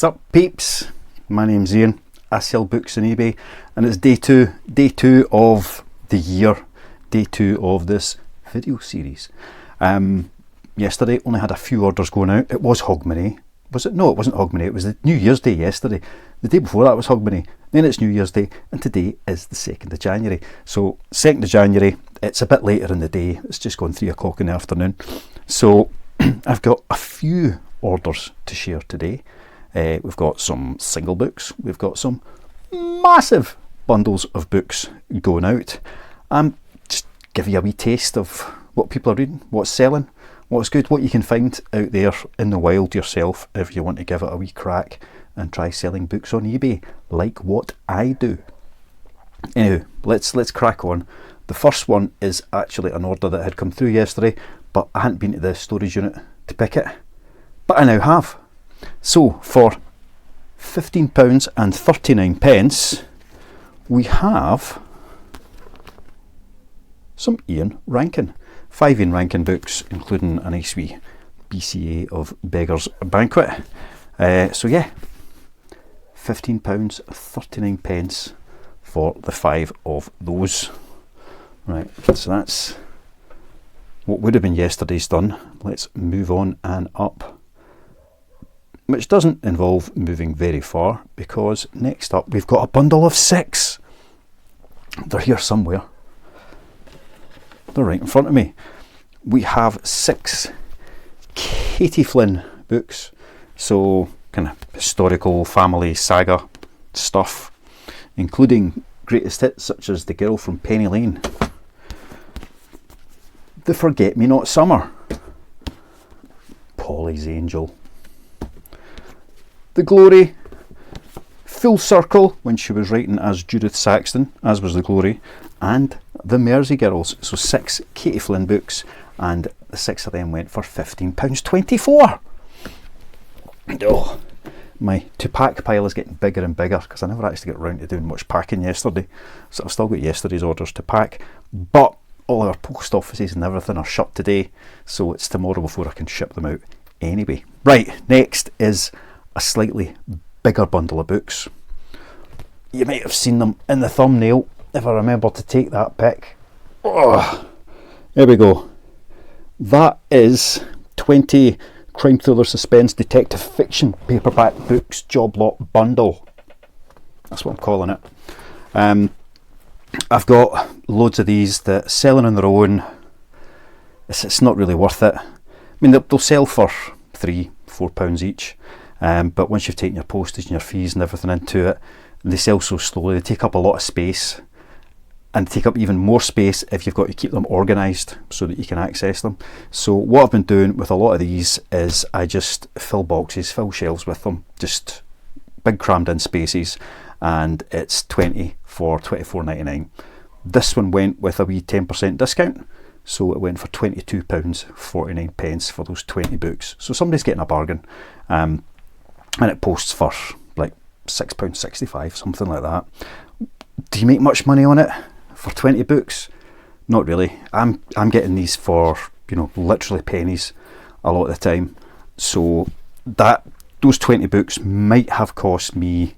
Sup peeps, my name's Ian. I sell books on eBay and it's day two of the year, day 2 of this video series. Yesterday only had a few orders going out. It was Hogmanay. Was it? No, it wasn't Hogmanay. It was the New Year's Day yesterday. The day before that was Hogmanay. Then it's New Year's Day and today is the 2nd of January. So 2nd of January, it's a bit later in the day. It's just gone 3 o'clock in the afternoon. So I've got a few orders to share today. We've got some single books. We've got some massive bundles of books going out. Just give you a wee taste of what people are reading, what's selling, what's good, what you can find out there in the wild yourself if you want to give it a wee crack and try selling books on eBay like what I do. Anyway, let's crack on. The first one is actually an order that had come through yesterday, but I hadn't been to the storage unit to pick it, but I now have. So for £15.39 we have some Ian Rankin, 5 Ian Rankin books, including a nice wee BCA of Beggar's Banquet. So yeah, £15.39 for the 5 of those. Right, so that's what would have been yesterday's done. Let's move on and up, which doesn't involve moving very far, because next up we've got a bundle of 6. They're here somewhere. They're right in front of me. We have 6 Katy Flynn books, so kind of historical family saga stuff, including greatest hits such as The Girl from Penny Lane, The Forget-Me-Not Summer, Polly's Angel, The Glory, Full Circle when she was writing as Judith Saxton, as was The Glory, and The Mersey Girls. So 6 Katy Flynn books, and the 6 of them went for £15.24. Oh, my to-pack pile is getting bigger and bigger because I never actually got round to doing much packing yesterday, so I've still got yesterday's orders to pack, but all our post offices and everything are shut today, so it's tomorrow before I can ship them out anyway. Right, next is a slightly bigger bundle of books. You might have seen them in the thumbnail if I remember to take that pic. Oh, there we go. That is 20 crime thriller suspense detective fiction paperback books job lot bundle. That's what I'm calling it. I've got loads of these that selling on their own. It's not really worth it. I mean, they'll sell for £3-4 each, but once you've taken your postage and your fees and everything into it, they sell so slowly. They take up a lot of space, and take up even more space if you've got to keep them organised so that you can access them. So what I've been doing with a lot of these is I just fill boxes, fill shelves with them, just big crammed in spaces, and it's 20 for £24.99. This one went with a wee 10% discount, so it went for £22.49 for those 20 books. So somebody's getting a bargain, and it posts for like £6.65, something like that. Do you make much money on it for 20 books? Not really. I'm getting these for, you know, literally pennies a lot of the time. So those 20 books might have cost me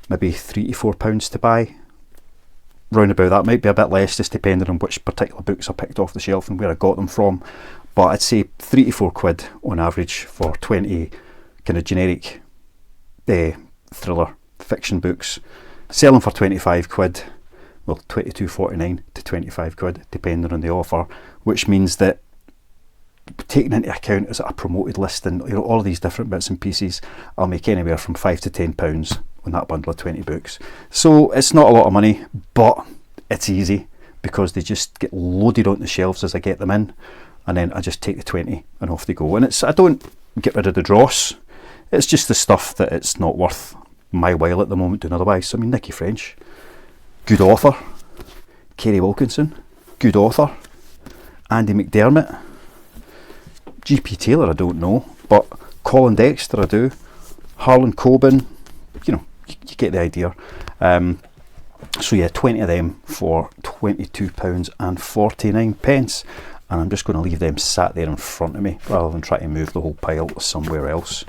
maybe £3 to £4 to buy. Round about that, might be a bit less, just depending on which particular books I picked off the shelf and where I got them from. But I'd say £3 to £4 on average for 20 kind of generic thriller fiction books. Selling for £25, well, £22.49 to £25 depending on the offer, which means that taking into account as a promoted listing, you know, all of these different bits and pieces, I'll make anywhere from £5 to £10 on that bundle of 20 books. So it's not a lot of money, but it's easy because they just get loaded onto the shelves as I get them in, and then I just take the 20 and off they go. And I don't get rid of the dross. It's just the stuff that it's not worth my while at the moment doing otherwise. So I mean, Nicky French, good author. Kerry Wilkinson, good author. Andy McDermott. GP Taylor I don't know, but Colin Dexter I do. Harlan Coben, you know, you get the idea. So yeah, 20 of them for £22.49, and I'm just going to leave them sat there in front of me rather than try to move the whole pile somewhere else.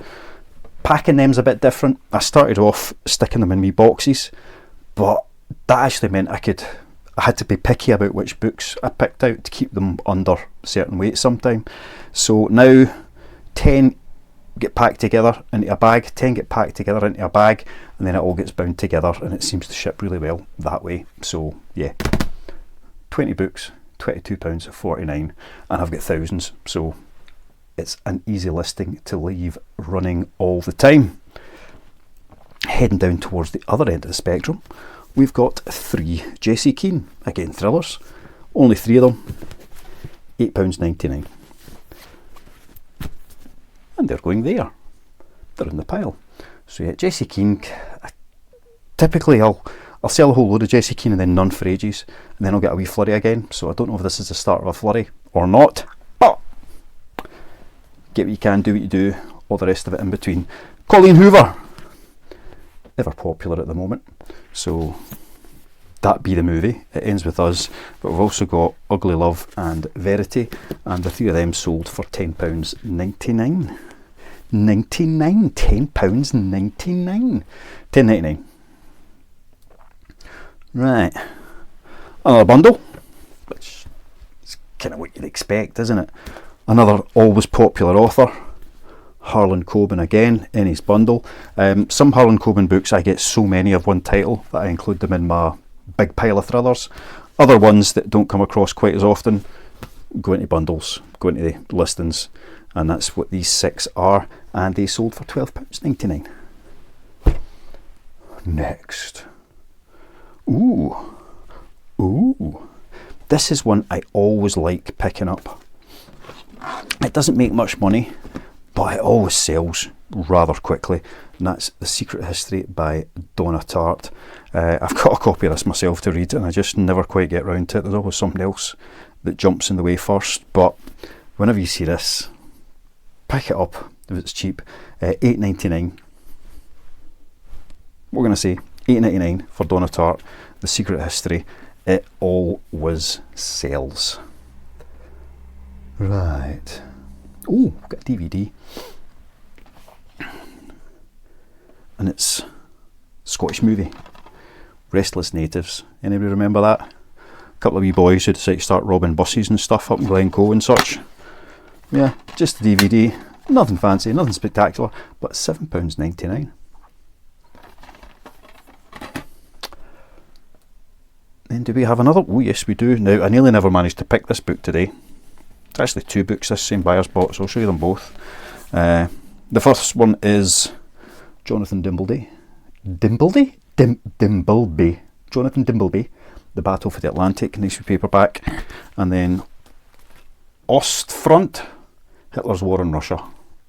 Packing them's a bit different. I started off sticking them in me boxes, but that actually meant I had to be picky about which books I picked out to keep them under certain weight sometime. So now 10 get packed together into a bag, 10 get packed together into a bag, and then it all gets bound together, and it seems to ship really well that way. So yeah, 20 books, £22.49, and I've got thousands, so it's an easy listing to leave running all the time. Heading down towards the other end of the spectrum, we've got 3 Jessie Keane, again thrillers, only 3 of them, £8.99. And they're going there. They're in the pile. So yeah, Jessie Keane, typically I'll sell a whole load of Jessie Keane and then none for ages, and then I'll get a wee flurry again. So I don't know if this is the start of a flurry or not, but get what you can, do what you do, all the rest of it in between. Colleen Hoover, ever popular at the moment. So that be the movie. It ends with us, but we've also got Ugly Love and Verity, and the 3 of them sold for £10.99. £10.99. £10.99. Right, another bundle, which is kind of what you'd expect, isn't it? Another always popular author, Harlan Coben again, in his bundle. Some Harlan Coben books I get so many of one title that I include them in my big pile of thrillers. Other ones that don't come across quite as often go into bundles, go into the listings, and that's what these 6 are, and they sold for £12.99. Next, ooh, this is one I always like picking up. It doesn't make much money, but it always sells rather quickly, and that's The Secret History by Donna Tartt. I've got a copy of this myself to read, and I just never quite get round to it. There's always something else that jumps in the way first, but whenever you see this, pick it up if it's cheap. £8.99. What can I say? £8.99 for Donna Tartt, The Secret History. It always sells. Right. Oh, got a DVD. And it's a Scottish movie. Restless Natives. Anybody remember that? A couple of wee boys who decided to start robbing buses and stuff up in Glencoe and such. Yeah, just a DVD. Nothing fancy, nothing spectacular, but £7.99. Then do we have another? Oh yes, we do. Now, I nearly never managed to pick this book today. It's actually 2 books this same buyer's bought, so I'll show you them both. The first one is Jonathan Dimbleby. Jonathan Dimbleby, The Battle for the Atlantic, nice paperback. And then Ostfront, Hitler's War on Russia,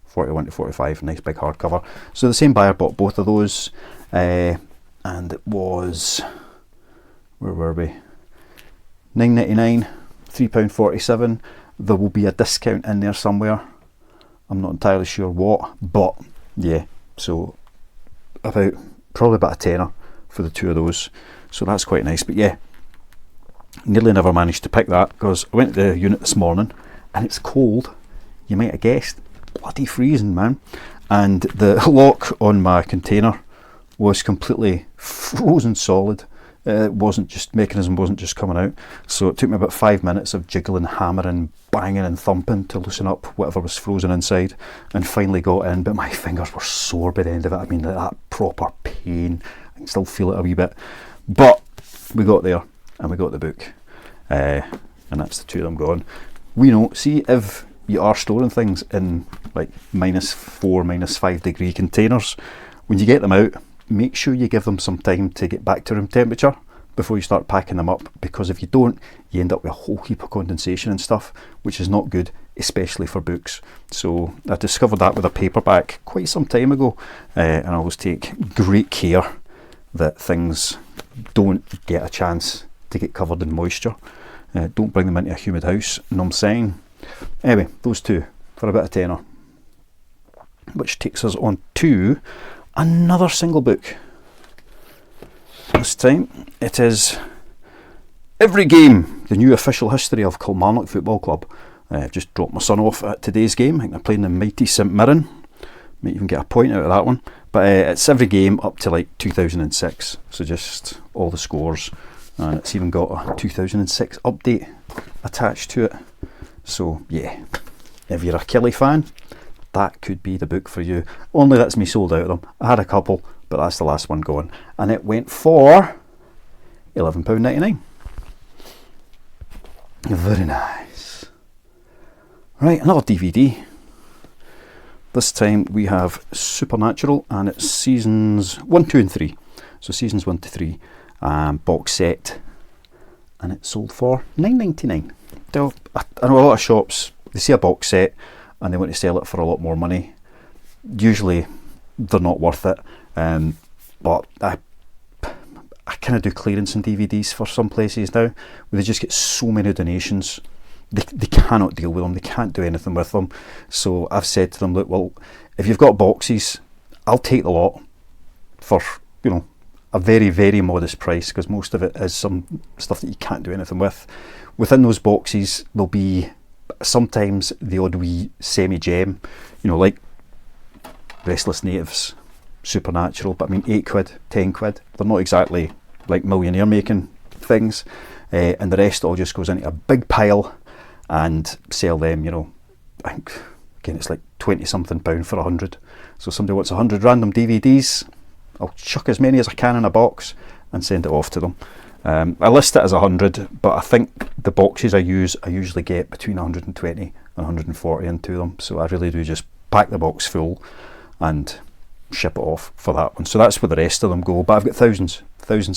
41 to 45, nice big hardcover. So the same buyer bought both of those, and it was, where were we? £9.99, £3.47. There will be a discount in there somewhere. I'm not entirely sure what, but yeah, so probably about a tenner for the 2 of those. So that's quite nice. But yeah, nearly never managed to pick that because I went to the unit this morning and it's cold. You might have guessed, bloody freezing, man. And the lock on my container was completely frozen solid. It wasn't just, mechanism wasn't just coming out. So it took me about 5 minutes of jiggling, hammering, banging and thumping to loosen up whatever was frozen inside, and finally got in. But my fingers were sore by the end of it. I mean, that proper pain. I can still feel it a wee bit. But we got there and we got the book. And that's the 2 of them gone. We know, see, if you are storing things in like -4, -5 degree containers, when you get them out, make sure you give them some time to get back to room temperature before you start packing them up, because if you don't, you end up with a whole heap of condensation and stuff, which is not good, especially for books. So I discovered that with a paperback quite some time ago, and I always take great care that things don't get a chance to get covered in moisture. Don't bring them into a humid house, know what I'm saying? Anyway, those 2 for a bit of tenner, which takes us on to another single book. This time it is Every Game, the new official history of Kilmarnock Football Club. I've just dropped my son off at today's game. I think they're playing the mighty St Mirren. Might even get a point out of that one. But it's every game up to like 2006, so just all the scores, and it's even got a 2006 update attached to it. So yeah, if you're a Kelly fan, that could be the book for you. Only that's me sold out of them. I had a couple, but that's the last one gone, and it went for £11.99. Very nice. Right, another DVD. This time we have Supernatural, and it's seasons 1, 2 and 3. So seasons 1 to 3, box set, and it sold for £9.99. So I know a lot of shops, they see a box set and they want to sell it for a lot more money. Usually they're not worth it, but I kind of do clearance on DVDs for some places now, where they just get so many donations. They cannot deal with them, they can't do anything with them. So I've said to them, look, well, if you've got boxes, I'll take the lot for, you know, a very, very modest price, because most of it is some stuff that you can't do anything with. Within those boxes, there'll be sometimes the odd wee semi-gem, you know, like Restless Natives, Supernatural, but I mean £8, £10, they're not exactly like millionaire making things, and the rest all just goes into a big pile and sell them, you know, I think, again, it's like 20 something pound for 100. So if somebody wants 100 random DVDs, I'll chuck as many as I can in a box and send it off to them. I list it as 100, but I think the boxes I usually get between 120 and 140 into them. So I really do just pack the box full and ship it off for that one. So that's where the rest of them go. But I've got thousands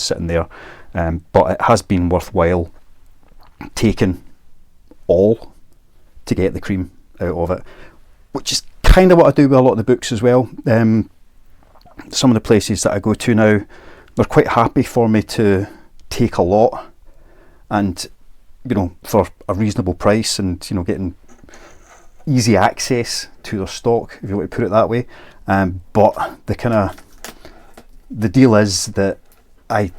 sitting there. But it has been worthwhile taking all to get the cream out of it, which is kind of what I do with a lot of the books as well. Some of the places that I go to now, they're quite happy for me to take a lot, and you know, for a reasonable price, and you know, getting easy access to their stock, if you want to put it that way. But the deal is that I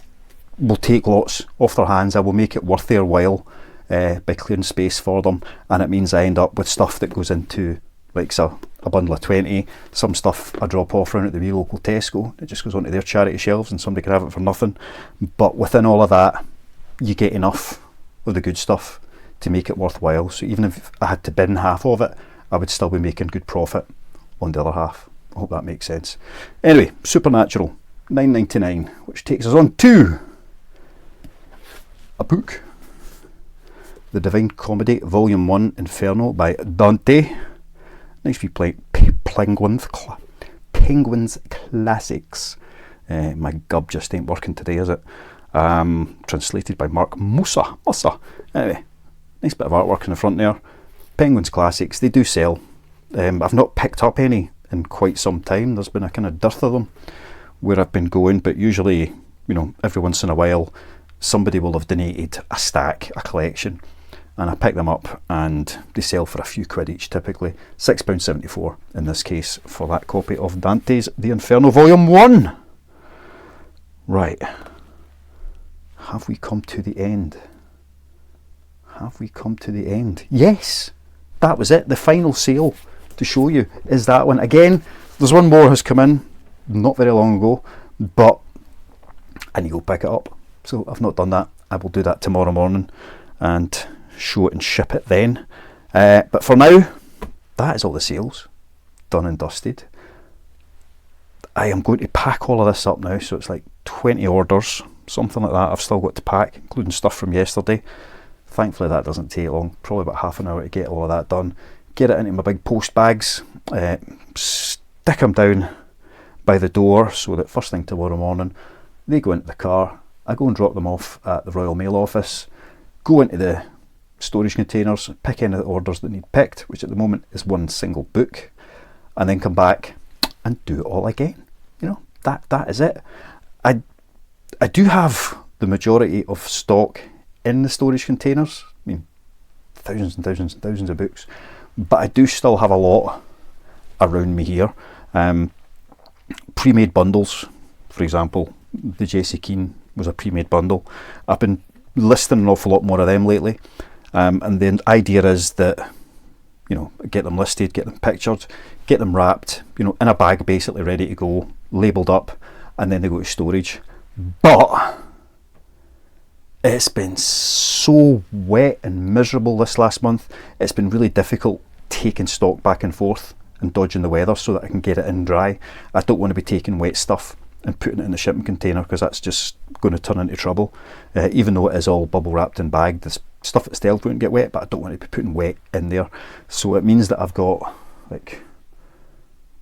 will take lots off their hands. I will make it worth their while by clearing space for them, and it means I end up with stuff that goes into like a bundle of 20, some stuff I drop off around at the wee local Tesco, it just goes onto their charity shelves and somebody can have it for nothing. But within all of that, you get enough of the good stuff to make it worthwhile. So even if I had to bin half of it, I would still be making good profit on the other half. I hope that makes sense. Anyway, Supernatural, £9.99, which takes us on to a book, The Divine Comedy, Volume 1, Inferno by Dante. Nice few Penguins classics. My gub just ain't working today, is it? Translated by Mark Musa. Anyway, nice bit of artwork in the front there. Penguins classics, they do sell. I've not picked up any in quite some time. There's been a kind of dearth of them where I've been going, but usually, you know, every once in a while somebody will have donated a stack, a collection, and I pick them up and they sell for a few quid each, typically £6.74 in this case for that copy of Dante's The Inferno Volume 1. Right, have we come to the end? Have we come to the end? Yes, that was it. The final sale to show you is that one. Again, there's one more has come in not very long ago, but I need to go pick it up, so I've not done that. I will do that tomorrow morning and show it and ship it then. But for now, that is all the sales done and dusted. I am going to pack all of this up now, so it's like 20 orders, something like that I've still got to pack, including stuff from yesterday. Thankfully that doesn't take long, probably about half an hour to get all of that done. Get it into my big post bags, stick them down by the door so that first thing tomorrow morning they go into the car, I go and drop them off at the Royal Mail office, go into the storage containers, pick any of the orders that need picked, which at the moment is one single book, and then come back and do it all again. You know, that is it. I do have the majority of stock in the storage containers. I mean, thousands and thousands and thousands of books, but I do still have a lot around me here. Pre-made bundles, for example, the Jesse Keane was a pre-made bundle. I've been listing an awful lot more of them lately, and the idea is that you know, get them listed, get them pictured, get them wrapped, you know, in a bag basically ready to go, labelled up, and then they go to storage. But it's been so wet and miserable this last month, it's been really difficult taking stock back and forth and dodging the weather so that I can get it in dry. I don't want to be taking wet stuff and putting it in the shipping container, because that's just going to turn into trouble. Even though it is all bubble wrapped and bagged, the stuff itself won't get wet, but I don't want to be putting wet in there. So it means that I've got like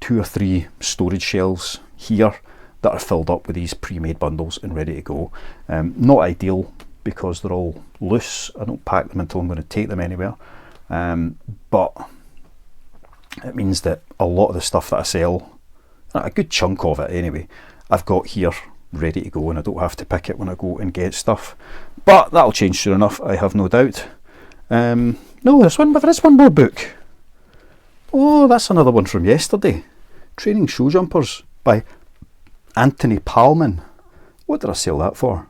2 or 3 storage shelves here that are filled up with these pre-made bundles and ready to go. Not ideal because they're all loose. I don't pack them until I'm going to take them anywhere. But it means that a lot of the stuff that I sell, a good chunk of it anyway, I've got here ready to go, and I don't have to pick it when I go and get stuff. But that'll change soon enough, I have no doubt. No, there is one more book. Oh, that's another one from yesterday. Training Show Jumpers by Anthony Palman. What did I sell that for?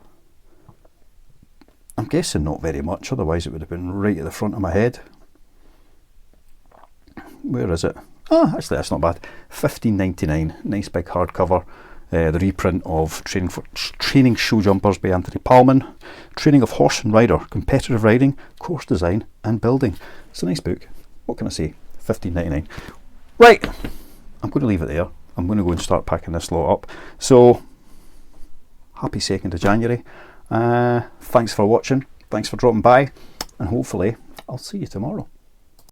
I'm guessing not very much, otherwise it would have been right at the front of my head. Where is it? Ah, actually that's not bad. $15.99, nice big hardcover. The reprint of Training Show Jumpers by Anthony Palman. Training of horse and rider, competitive riding, course design and building. It's a nice book. What can I say? $15.99. Right, I'm going to leave it there. I'm going to go and start packing this lot up. So, happy 2nd of January. Thanks for watching. Thanks for dropping by. And hopefully, I'll see you tomorrow.